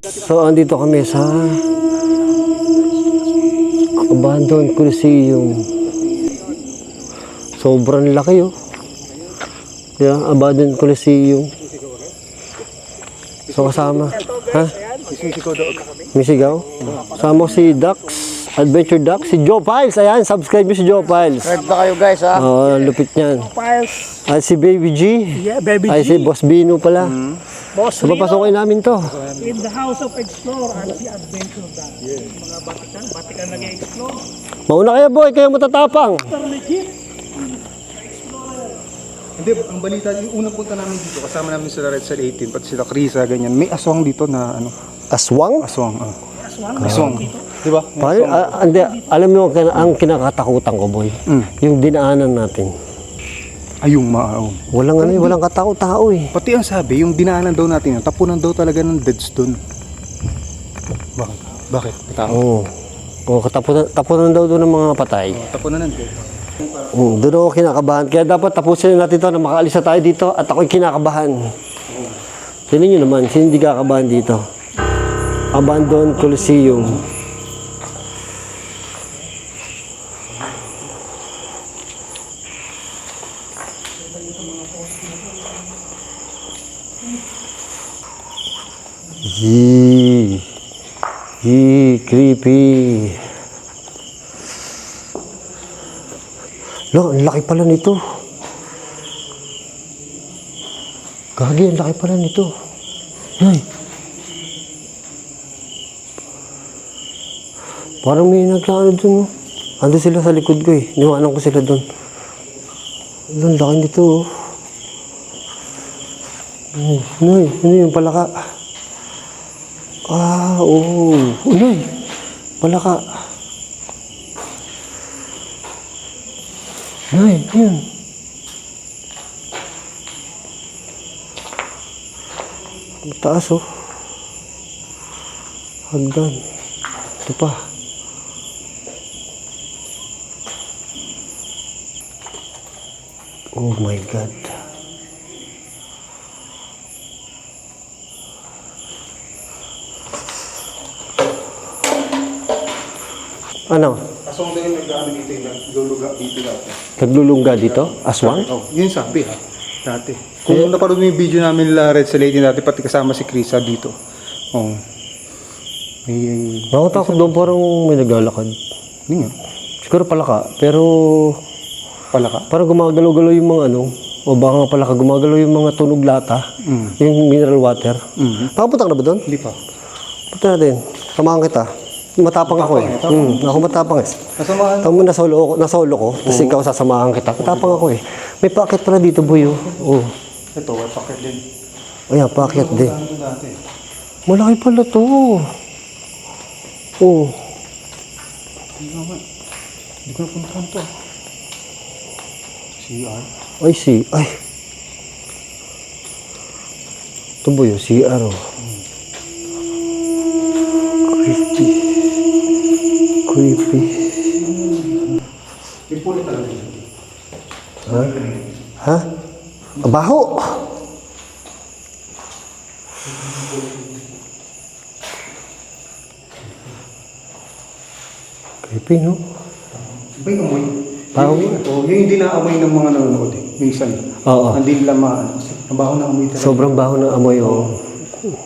So, andito kami sa Abandoned Coliseum. Sobrang laki, oh. Yeah, Abandoned Coliseum. So, kasama. Ha? Misigaw? Kasama si Dax, Adventure Dax, si Joe Piles. Ayan, subscribe nyo si Joe Piles. Subscribe na kayo guys, ha? Oo, lupit niyan. At si Baby G. Yeah, Baby G. Ay, si Boss Bino pala. Boss So, papasokin namin to. in the House of Explore at the Adventure Dog. Mga Batikan nag-explore. Mauna kayo, boy. Kayo matatapang. Hindi, ang balita, yung unang punta namin dito, kasama namin sila Red Cell 18, pati sila Krisa, ganyan. May aswang dito na ano, Aswang? aswang. Aswang. Di ba? Pare, hindi, alam mo, ang kinakatakutan ko, boy. Yung dinaanan natin. Ay, yung maaw. Walang ano, walang katao-tao eh. Pati ang sabi, yung dinaanan daw natin, tapunan daw talaga ng deads doon. Bakit? Bakit? Tao. Oo. Oo, tapunan daw doon ng mga patay. Tapunan ng deads. Doon ako kinakabahan. Kaya dapat tapusin natin ito na makaalis na tayo dito at ako'y kinakabahan. Sino nyo naman? Sino hindi kakabahan dito? Abandoned Coliseum. Yee. Yee, creepy. Lo, ang laki pala nito. Gagi, ang laki pala nito. Ay. Parang may nagkaano dun, oh. Ando sila sa likod ko eh. Niwanan ko sila dun. Ang laki nito, oh. Ay, ano yung palaka? Ah, oo. Uy, palaka. Ay, yun. Ang taas, oh. Hagdan. Ito pa. Oh my God. Ano? Aswang daw yung nag-ano dito, yung nagluluga dito dati. Naglulungga dito? Aswang? Oh, yun sabi, ha? Dati. Kung naparoon mo yung video namin nila Red Cell 18 dati, pati kasama si Krisa dito. Oh. May... Nakatakot doon parang may naglalakad. Hindi nga. Siguro palaka, pero Palaka. parang gumagalaw-galaw yung mga ano, o baka nga palaka gumagalaw yung mga tunog lata, yung mineral water. Nakapunta ka na ba doon? Hindi pa. Punta natin. Samahan kita. Matapang ako eh. Ako matapang eh. Nasamahan. Tama mo nasolo ko, tapos ikaw sasamahan kita. Matapang ako eh. May packet pala dito, boy. Oh. Ito, may packet din. Ayan, packet din. Ano dati? Malaki pala to. Oh. Hindi naman. Hindi ko napuntahan to. CR. Ay, ay. Ito boy, yung CR oh. Creepy. May pulit talaga. Ha? Ha? Baho! Creepy, no? Iba yung amoy. Baho? Oh, yung hindi na-amoy ng mga nanonood eh. Minsan. Oo. Hindi nila maano. Kasi mabaho na amoy talaga. Sobrang baho ng amoy, oh.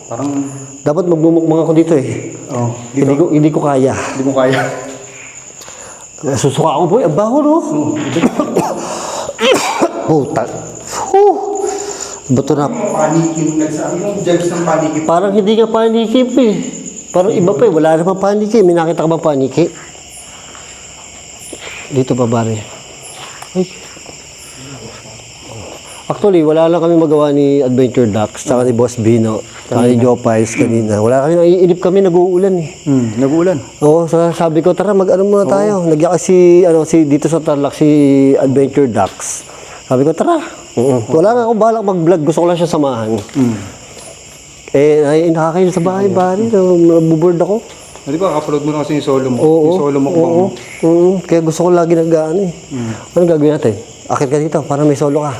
Parang, Dapat magmumukmang ako dito eh. oh, dito. Hindi ko kaya. Hindi mo kaya. Susuka ako boy, ang baho no? Puta. Bato na. Panikin, nagsabi yung jugs ng panikin. Parang hindi nga panikip eh. Parang iba pa eh. Wala namang paniki. May nakita ka bang paniki? Dito pa bari. Ay. Actually, wala lang kami magawa ni Adventure Ducks, tsaka ni Boss Bino, tsaka ni Joe Pies kanina. Wala kami, naiinip kami, nag-uulan eh. Nag-uulan. Oo, sabi ko, tara, mag-ano muna tayo. Nagyaka dito sa Tarlac, si Adventure Ducks. Sabi ko, tara. Wala nga akong balak mag-vlog, gusto ko lang siya samahan. Nakakain sa bahay, bari, nabuboard ako. Di ba, upload mo na kasi yung solo mo. Oo, yung solo mo oo. Kaya gusto ko lagi nag-ano eh. Anong gagawin natin? Akit ka dito, para may solo ka.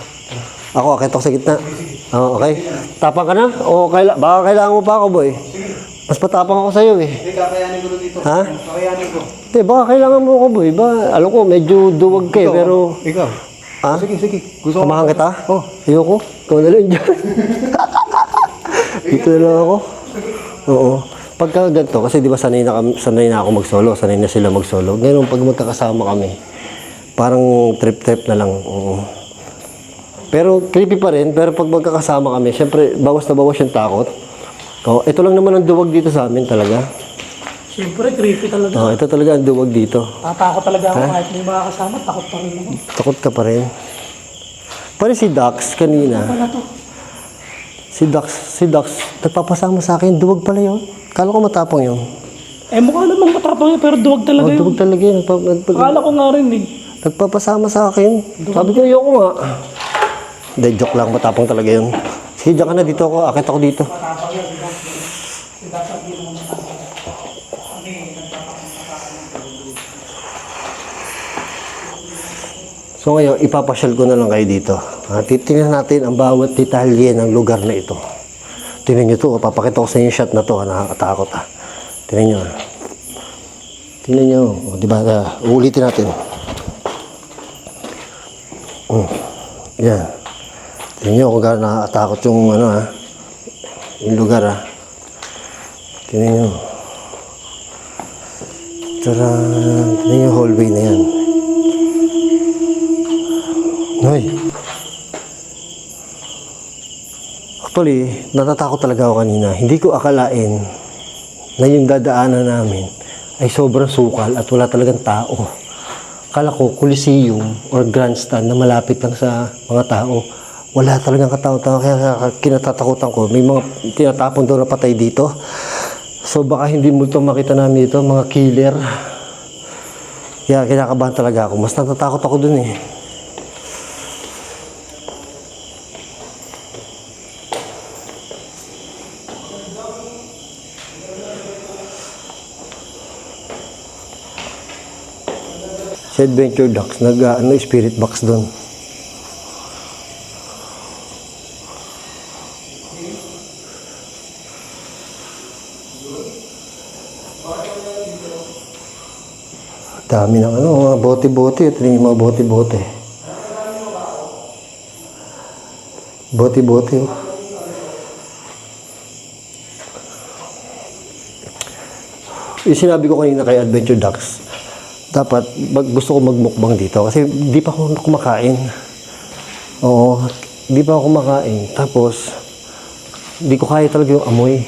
Ako, akit ako sa gitna. Okay. Tapang ka na? O baka kailangan mo pa ako, boy. Mas patapang ako sa'yo eh. Hindi, kakayanin ko dito. Ha? Kakayanin ko. Hindi, baka kailangan mo ako, boy. Alam ko, medyo duwag ka eh, pero... Ikaw. Ha? Sige. Gusto ko. Samahan kita? Oh. Ayoko. Ikaw na lang dyan. Dito na lang ako. Oo. Pagka ganito, kasi di ba sanay na ako mag-solo, sanay na sila mag-solo. Ngayon, pag magkakasama kami, parang trip-trip na lang. Oo. Pero creepy pa rin, pero pag magkakasama kami, syempre, bawas na bawas yung takot. Oh, ito lang naman ang duwag dito sa amin talaga. Siyempre, creepy talaga. Oh, ito talaga ang duwag dito. Tatakot talaga ako kahit may mga kasama, takot pa rin ako. Takot ka pa rin. Parang si Dax kanina. Wala to. Si Dax, nagpapasama sa akin, duwag pala yun. Kala ko matapang yun. Mukha namang matapang yun, pero duwag talaga yun. Duwag talaga yun. Akala ko nga rin eh. Nagpapasama sa akin. Sabi ko, ayoko nga. Hindi, joke lang. Matapang talaga yun. Sige, dyan ka na. Dito ako. Akit ako dito. So ngayon, ipapasyal ko na lang kayo dito. Titingnan natin ang bawat detalye ng lugar na ito. Tingnan nyo to. Papakita ko sa inyo yung shot na to. Nakakatakot. Tingnan nyo. Tingnan nyo. O, diba? Uulitin natin. Yan. Tingnan nyo kung gano'n nakakatakot yung yung lugar Tingnan nyo. Tingnan nyo yung hallway na yan. Hoy. Actually, natatakot talaga ako kanina. Hindi ko akalain na yung dadaanan namin ay sobrang sukal at wala talagang tao. Akala ko, Coliseum or Grandstand na malapit lang sa mga tao. Wala talagang katao-tao. Kaya kinatatakutan ko. May mga tinatapon doon na patay dito. So baka hindi mo ito makita namin dito, mga killer. Kaya kinakabahan talaga ako. Mas natatakot ako doon eh. Si Adventure Ducks, spirit box doon. Dami ng mga bote-bote. Ito yung mga bote-bote. Bote-bote. Yung sinabi ko kanina kay Adventure Ducks, dapat gusto ko magmukbang dito kasi di pa ako kumakain. Oo, di pa ako kumakain. Tapos, di ko kaya talaga yung amoy.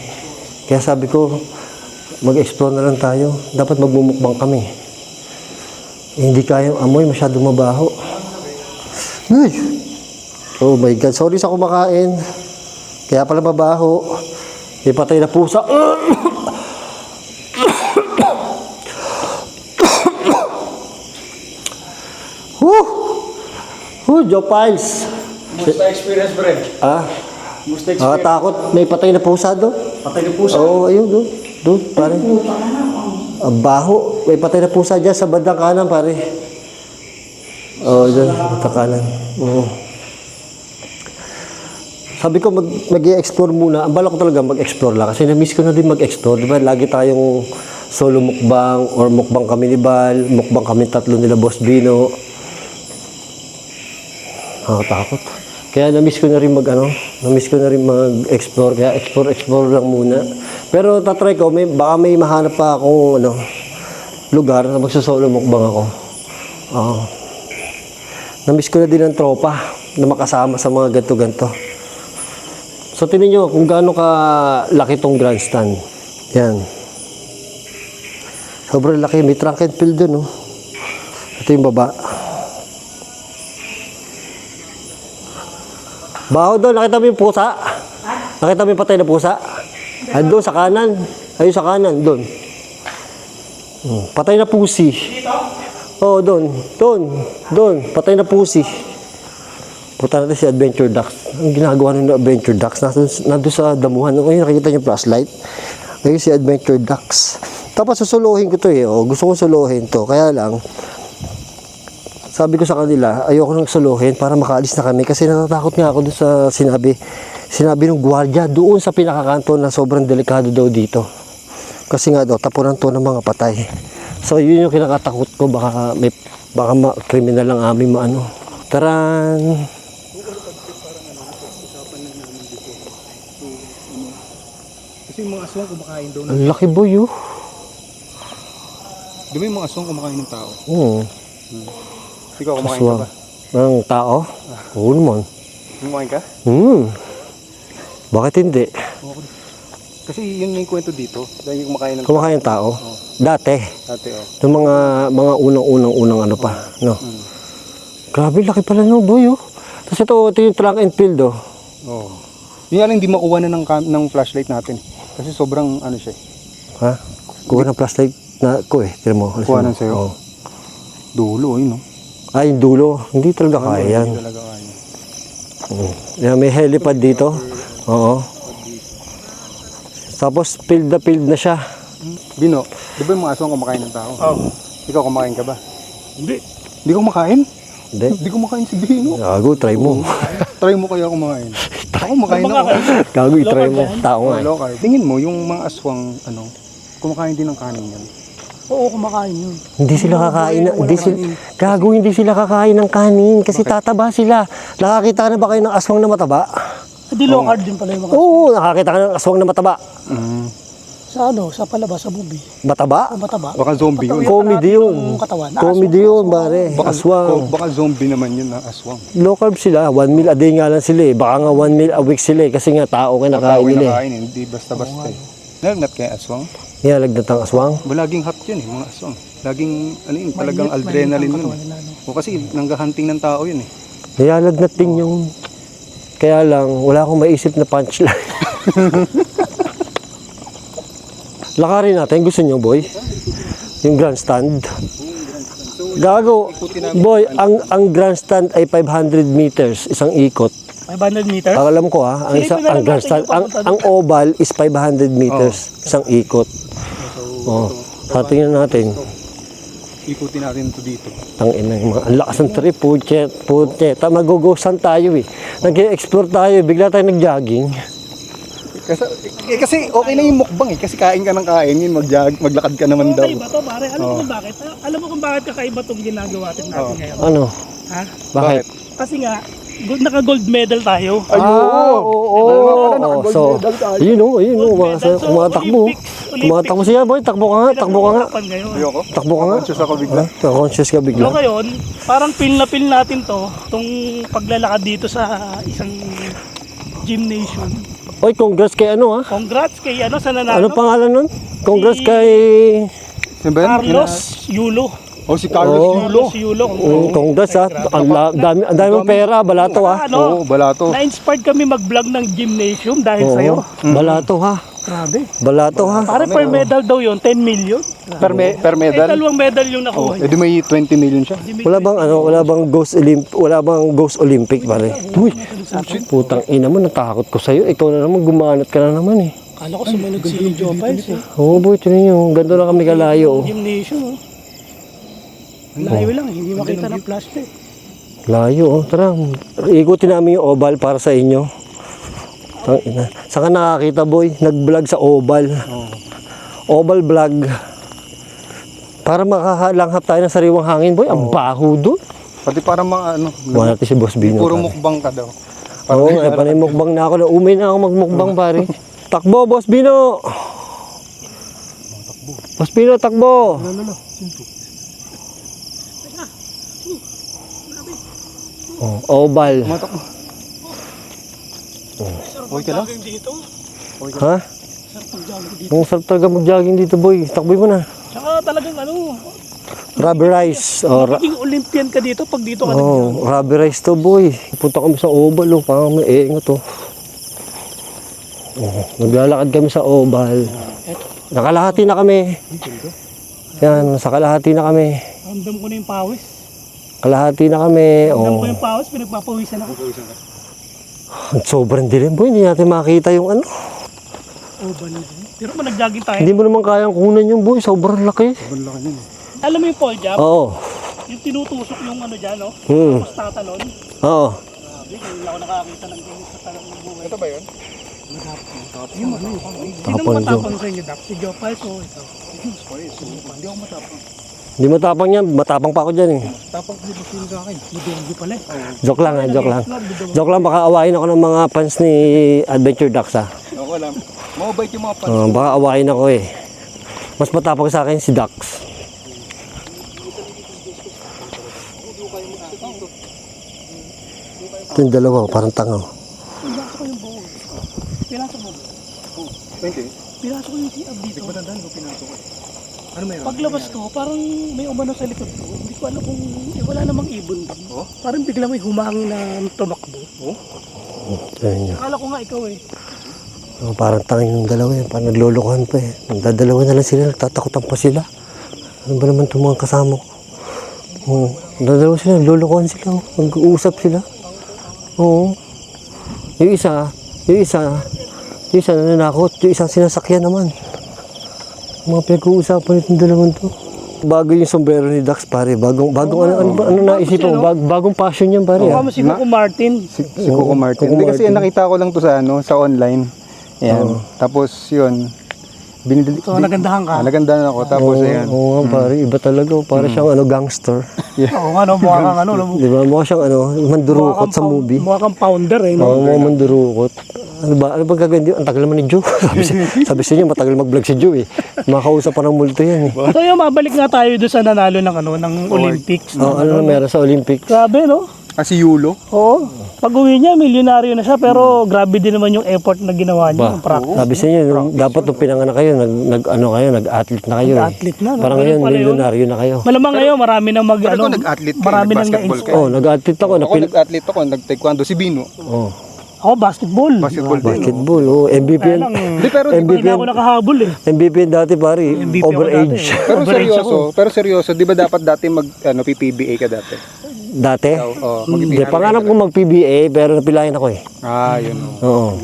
Kaya sabi ko, mag-explore na lang tayo. Dapat magmumukbang kami. Hindi kaya yung amoy, masyado mabaho. Ay! Oh my God, sorry sa kumakain. Kaya pala mabaho. May patay na pusa. Joe Piles. Musta experience, Bre? Musta experience? Nakakatakot. May patay na pusa doon. Patay na pusa? Oo, ayun doon. Doon, pare. Ang baho. May patay na pusa dyan sa bandang kanan, pare. Oo, dyan. Bandang kanan. Oo. Sabi ko, mag-i-explore muna. Ang balak ko talaga mag-explore lang. Kasi na-miss ko na din mag-explore. Diba, lagi tayong solo mukbang or mukbang kami ni Bal, mukbang kami tatlo nila Boss Bino. Takot. Kaya na-miss ko na rin mag-explore. Kaya explore lang muna. Pero tatry ko, baka may mahanap pa akong lugar na magsasolo mukbang ako. Na-miss ko na din ang tropa. na makasama sa mga ganto-ganto. So, tingnan nyo kung gaano ka laki tong grandstand. Yan. Sobrang laki. May track and field dun, oh. Ito yung baba. Baho doon. Nakita mo yung pusa? Nakita mo yung patay na pusa? Ay, doon sa kanan. Ayun sa kanan, doon. Patay na pusi. Oo, doon. Doon. Patay na pusi. Punta natin si Adventure Ducks. Ang ginagawa ng Adventure Ducks, nandun sa damuhan. Ngayon nakikita niyo yung flashlight. Ngayon si Adventure Ducks. Tapos susuluhin ko to eh. Oh. Gusto kong suluhin to. Kaya lang, sabi ko sa kanila, ayoko nang suluhin para makaalis na kami. Kasi natatakot nga ako doon sa sinabi ng gwardiya doon sa pinakakanto na sobrang delikado daw dito. Kasi nga daw, tapunan to ng mga patay. So yun yung kinakatakot ko. Baka kriminal ang aming maano. Taran! Kasi yung mga aswang kumakain daw. Ang laki boy oh. Di ba yung mga aswang kumakain ng tao? Oo. Ikaw kumakain ka Aswang. ba? Ng tao? Oo naman. Kumakain ka? Bakit hindi? Kasi yun yung kwento dito. Dahil yung kumakain ng Kumakain ng tao? Dati. ate, oh. Yung mga unang ano pa. No? Grabe, laki pala no boy oh. Tapos ito yung track and field oh. Oo. Yung nga lang hindi makuha na ng flashlight natin. Kasi sobrang ano siya. Ha? Kuha ng flashlight na ko eh. Tira mo. Kuha ng sayo? Oo. Dulo, yun no? Ay, yung dulo. Hindi talaga kaya yan. Hindi talaga kaya. Yan, may helipad dito. Oo. Tapos field na siya. Bino, di ba yung mga aswang kumakain ng tao? Oo. Ikaw kumakain ka ba? Hindi. Hindi ka kumakain? Hindi. Hindi kumakain si Bino. Gago, try mo. Try mo kaya kumain. Ako kumakain ako. Gago, i-try mo. Tao nga. Local. Tingin mo, yung mga aswang, kumakain din ng kanin yan. Oo, kumakain yun. Hindi sila kakain Gago, hindi sila kakain ng kanin kasi tataba sila. Nakakita ka na ba kayo ng aswang na mataba? Hindi low carb din pala yung mga. Oo, nakakita ka ng aswang na mataba. Sa sa palabas, sa movie. Mataba? Ang mataba. Baka zombie yun. Comedy yun. Yung katawan. Comedy yun, pare. Aswang. Baka zombie naman yun ng aswang. Low carb sila. 1 meal a day nga lang sila eh. Baka nga 1 meal a week sila eh. Kasi nga tao kinakain Tawin nila na eh. kain, hindi basta-basta eh. Nalagnat kaya aswang? Nilalagnat ang aswang. Laging hot yun eh, mga aswang. Laging, talagang adrenaline yun eh. O kasi nanggahunting ng tao yun eh. Nilalagnat din yung... Kaya lang, wala akong maisip na punchline. Lakarin natin. Gusto nyo, boy? Yung grandstand. Gago. Boy, ang grandstand ay 500 meters. Isang ikot. 500 meters? Alam ko ha, ang grandstand, ang oval is 500 meters. Isang ikot. Oh, tingnan natin. Ikutin natin ito dito. Tangina, ang lakas ng trip, puchet. Magugusan tayo eh. Nag-explore tayo, bigla tayo nag-jogging. Kasi okay na yung mukbang eh. Kasi kain ka ng kain yun, maglakad ka naman daw. Kakaiba to, pare. Alam mo kung bakit? Alam mo kung bakit kakaiba tong ginagawa natin ngayon? Ano? Ha? Bakit? Kasi nga, naka-gold medal tayo. Oo. So, yun o, tumatakbo. Tumatakbo siya, boy. Takbo ka nga. Pinag-uusapan ngayon. Ayoko. Takbo ka nga. Conscious ako bigla. Conscious ka So bigla. ngayon, parang feel na feel natin to, tong paglalakad dito sa isang gymnasium. Oy, congrats kay ano ha? Congrats kay sa Ano nanalo. pangalan nun? Congrats kay... Sino ba yan? Carlos Yulo. Oh, si Carlos Yulo. Carlos Yulo. Congrats ha. Ang dami mong pera. Balato ha. Oo, balato. Na-inspired kami mag-vlog ng gymnasium dahil Oo. sa'yo. Balato ha. Grabe. Balato ha. Pare per medal daw yun, 10 million. Per Eh, medal? dalawang medal yung Oh, nakuha. edi may 20 million siya. Wala bang Ghost Olympic pare? Uy, putang ina mo, natakot ko sa'yo. Ikaw na naman, gumanat ka na naman eh. Kala ko sumunod si Joe Piles eh. Oo boy, tinan nyo. Ganito na kami kalayo. Gymnasium. Layo lang, hindi makita ng flashlight. Layo oh. Tara, ikutin namin yung oval para sa inyo. Tangina. Saan ka nakakita boy? Nag-vlog sa oval. Oval vlog. Para makakalanghap tayo ng sariwang hangin boy. Ang baho doon. Pati para mga Buwan natin si Boss Bino. puro pare. mukbang ka daw. Oo nga, panay mukbang na ako. Umay na ako magmukbang pare. Takbo, Boss Bino! Boss Bino, takbo! Oh, oval. Matok mo. Okay ka lang? Dito. Ha? Sarap mag-jogging dito. Ang sarap talaga mag-jogging dito, boy. Takboy mo na. Tsaka talagang Rubberize. magiging Olympian ka dito pag dito ka Rubberize to, boy. Punta kami sa oval, oh. Parang may ingat, oh. Naglalakad kami sa oval. Nakalahati na kami. Yan, sa kalahati na kami. Ramdam ko na yung pawis. Kalahati na kami. Ramdam Oh. ko yung pawis, pinagpapawisan ako. Sobrang dilim, boy. Hindi natin makita yung ano. Oh, bali. Pero kung nag-jogging tayo, Hindi mo naman kayang kunan yung boy. Sobrang laki. alam mo yung pole jump? Oo. Yung tinutusok yung dyan, no? Hmm. Tapos tatalon. Oo. Grabe, kung wala ako nakakita ng ganyan sa talong ng buhay. Ito ba yun? Sino Tapon, matapang sa inyo, Doc? Si Joe Piles o ito? Hindi ako matapang. Hindi matapang yan. Matapang pa ako dyan, eh. Tapang ko dito sa akin. Madunggi pala eh. Joke lang, ha. Joke lang. Joke lang. Baka awayin ako ng mga fans ni Adventure Ducks, ha. Ako lang. Mabait yung mga fans. Baka awayin ako, eh. Mas matapang sa akin si Ducks. Ito yung dalawa, parang tanga. Pinasok ko yung buo. Pinasok mo. 20? Pinasok ko yung CF dito. Matandaan ko pinasok ko. Ano mayroon? Paglabas ko, parang may umano sa likod ko. Hindi ko alam kung wala namang ibon doon. Oh? Parang bigla may humangin na tumakbo. Oh? Tignan nyo. Akala ko nga ikaw eh. Parang tanga yung dalawa, eh. Parang naglolokohan pa, eh. Nagdadalawa na lang sila, nagtatakutan pa sila. Ano ba naman itong mga kasama ko? Oo. Nagdadalawa sila, naglolokohan sila. Mag-uusap sila. Oo. Yung isa nananakot. Yung isang sinasakyan naman. Mga pinag-uusapan itong dalawang to. Bago yung sombrero ni Dax, pare. Bagong ano naisipan mo? Bagong passion yan, pare. Mukha mo si Coco Martin. Si Coco Martin. Hindi kasi nakita ko lang to sa sa online. Ayan. Tapos yun. Binili. So nagandahan ka. Nagandahan ako. Tapos ayan. Oo nga, pare. Iba talaga. Para siyang gangster. Oo nga, no, mukha kang Di ba? Mukha siyang mandurukot sa movie. Mukha kang founder eh. Oo, mga mandurukot. Ano ba gagawin? Ang tagal naman ni Joe. sabi sa inyo, matagal mag-vlog si Joe, eh. Makausap pa ng multo yan, eh. So yung mabalik nga tayo doon sa nanalo ng Olympics. Oo, ano meron sa Olympics? Grabe, no? Si Yulo. Oo. Pag-uwi niya, milyonaryo na siya, pero grabe din naman yung effort na ginawa niya. Yung practice. Sabi sa inyo, dapat nung pinanganak kayo, nag-athlete na kayo, eh. Athlete na. No? Parang ngayon, milyonaryo na kayo. Malamang ngayon, marami nang Pero ikaw nag-athlete ka, marami nang nag-basketball na-inspire. Oo, nag-athlete ako. Ako nag-athlete ako, nag-taekwondo si Bino. Oo, Ako, basketball. Basketball din. basketball. Oo, MVP yan. Hindi, pero Hindi na ako nakahabol eh. MVP yan dati, pare. MVP ako Overage. dati. pero seryoso, di ba dapat dati PPBA ka dati? Dati? Oo, Hindi, pangarap ko mag-PBA, pero napilayan ako, eh. yun. Oo.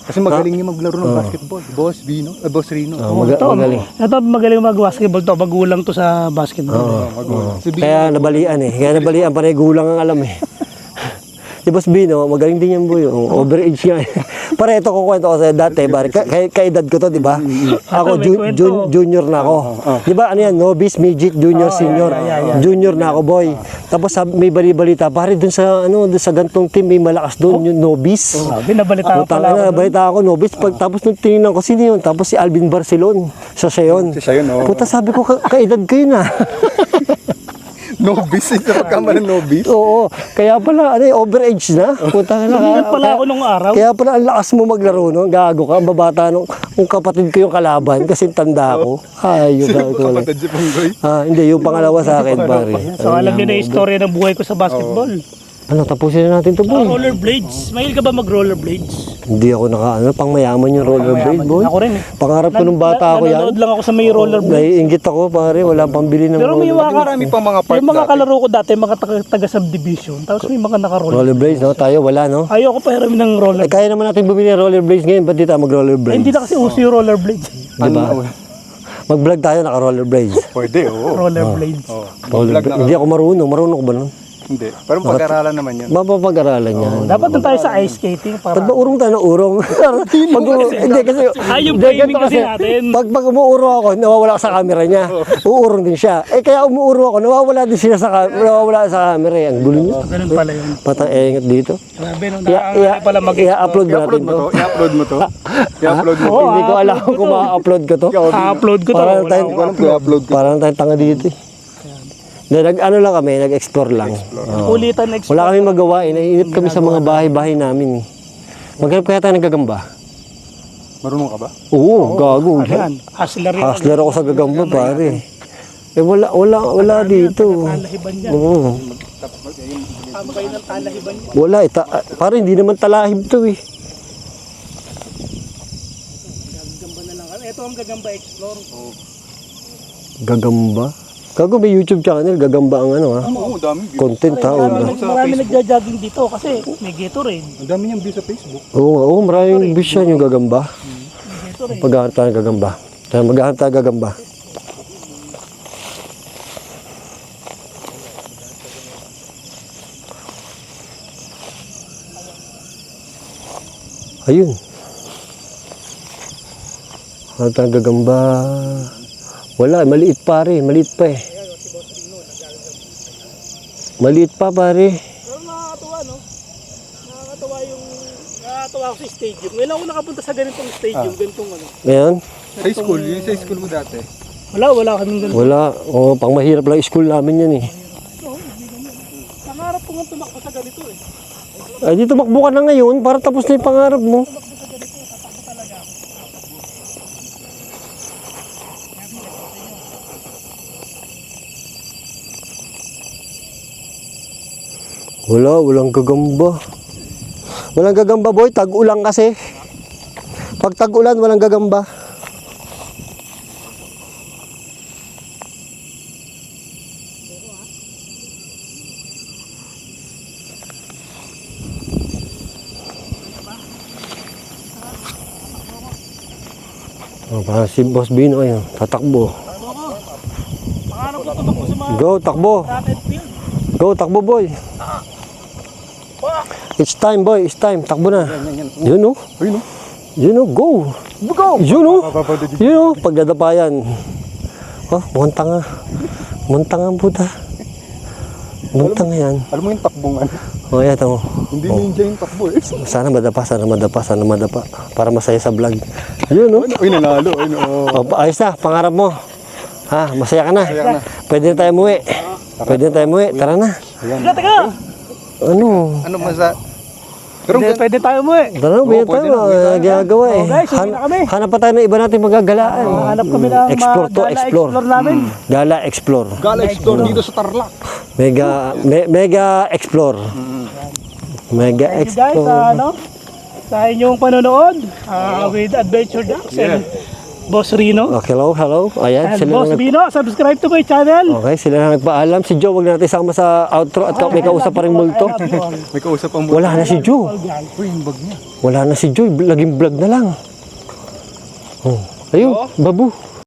Kasi magaling niya maglaro ng basketball. Boss Bino, Boss Rino. Magaling. Ito, magaling mag-basketball to. Magulang to sa basketball. Si Bino. Kaya nabalian, eh. Kaya nabalian, panay gulang ang alam, eh. Si Boss Bino, magaling din yan, boy. Overage nga. Pare, ito kukwento ko sa'yo dati. Kaedad ko to, di ba? Ako, junior na ako. Di ba, ano yan? Novice, midget, junior, senior. Junior na ako, boy. Tapos may bali-balita. Pare, dun sa gantong team, may malakas dun, yung novice. Sabi, nabalita ko pala. Nabalita ako, novice. Tapos nung tinignan ko, sino yun? Tapos si Alvin Barcelon. Siya yun. Siya yun, oo. Puta, sabi ko, kaedad ko yun, ah. Novice, ito ka man ng novice. Oo, kaya pala, overage na. Puta ka na. Ingat pala ako nung araw. Kaya pala, ang lakas mo maglaro, no? Gago ka, ang babata nung kapatid ko yung kalaban kasi tanda ko. Ayun, sabi ko lang. Kapatid si Punggoy. Hindi, yung pangalawa sa akin, pare. So alam niyo na yung istorya ng buhay ko sa basketball. Ano, tapusin na natin to, boy. Rollerblades. Mahilig ka ba mag-rollerblades? Hindi ako pang mayaman yung rollerblade, boy. Ako rin eh. Pangarap ko nung bata ako yan. Nanonood lang ako sa may rollerblades. Naiingit ako, pare. Wala pang bili ng Pero may Marami pang mga parts yung mga dati. kalaro ko dati, mga taga-subdivision. Tapos may mga naka-roller. rollerblades, no? Tayo, wala, no? Ayoko pa hiram ng roller. Kaya naman natin bumili ng rollerblades ngayon. Ba't di tayo mag-rollerblades? Hindi na kasi uso yung rollerblades. Diba? Mag-vlog tayo, naka-rollerblades. Pwede, oo. Rollerblades. Hindi ako marunong. Marunong ko ba nun? Hindi. Pero pag-aralan naman yun. Mapapag-aralan yan. Dapat doon tayo sa ice skating para... Pag urong tayo ng urong. Hindi kasi... yung hindi, framing ganito kasi natin. Pag umuuro ako, nawawala sa camera niya. Uurong din siya. Kaya umuuro ako, nawawala din siya nawawala sa camera. Ang gulo niya. Ganun pala yun. Patang engat dito. Grabe nung nakakaya pala I-upload natin I-upload mo to. to? I-upload mo to? I-upload mo to? Hindi ko alam kung ma-upload ko to. upload ko to. Parang tayo, Hindi ko alam kung i-upload ko. parang tayo tanga dito, eh. Ano lang kami, nag-explore lang. Oo. Ulitan next. Wala kami magawa, naiinip kami sa mga bahay-bahay namin. Maghanap kaya tayo ng gagamba? Marunong ka ba? Oo, gago. Yan, hustler yan. Hustler ako sa gagamba, pare. Wala dito. Talahiban yan. Oo. Tambay ng talahiban yan. Wala, parang hindi naman talahib to eh. Gagamba na lang. Ito ang Gagamba Explore. Gagamba? Gago, may YouTube channel, gagamba ang ano ha. Oo, dami. Content ha. Marami nagja-jogging dito kasi may Gatorade. Ang dami niyang view sa Facebook. Oo, maraming views yan yung gagamba. May Gatorade. Maghahanap tayo ng gagamba. Maghahanap tayo ng gagamba. Ayun. Hanap tayo ng gagamba. Wala, maliit pare, maliit pa eh. Maliit pa pare. Pero nakakatuwa, no? Nakakatuwa ako sa stadium. Ngayon ako nakapunta sa ganitong stadium, ganitong ano. Ngayon, Sa school, yun sa school mo dati. Wala kaming ganito. wala. O, pang mahirap lang yung school namin yan eh. Nangarap ko nga tumakbo sa ganito eh. Ay, di tumakbo ka na ngayon para tapos na yung pangarap mo. Walang gagamba. Walang gagamba boy, tag-ulan kasi. Pag tag-ulan, walang gagamba. Oh, parang si Boss Bino ayun, tatakbo. Pangarap ko tumakbo sa mga Go, takbo. track and field. Go, takbo boy. It's time boy, it's time. Takbo na. Yun oh. Ayun, no? Yun oh, go. Go. Yun oh. Yun oh, pagdadapayan. Oh, mukhang tanga. Mukhang tanga ang puta. Mukhang tanga yan. Alam mo yung takbong ano? Oh, yan tamo. Hindi ninja yung takbo eh. Sana madapa. Para masaya sa vlog. Yun oh. Uy, nanalo. Ayun, oh. Oh, ayos na, pangarap mo. Ha, masaya ka na. Masaya ka na. Pwede na tayo umuwi. Pwede na tayo umuwi. Tara na. Teka! Ano? Ano masa? Pero Pwede tayo mo eh. Tara na, pwede tayo. Ginagawa eh. Oh, guys, uwi na kami. Hanap pa tayo ng iba natin magagalaan. Hanap kami ng Explore to, gala explore. namin. Gala explore. Gala Explore dito sa Tarlac. Mega explore. Mega Thank you guys explore. sa inyong panonood with Adventure Ducks and Boss Rino. Oh, hello. Ayan, And sila Boss na Bino, subscribe to my channel. Okay, sila na nagpaalam. Si Joe, wag natin isama sa outro at may kausap pa rin multo. May kausap ang Wala na si Joe. Uy, yung bag niya. Wala na si Joe. Laging vlog na lang. Oh. Ayun, babu.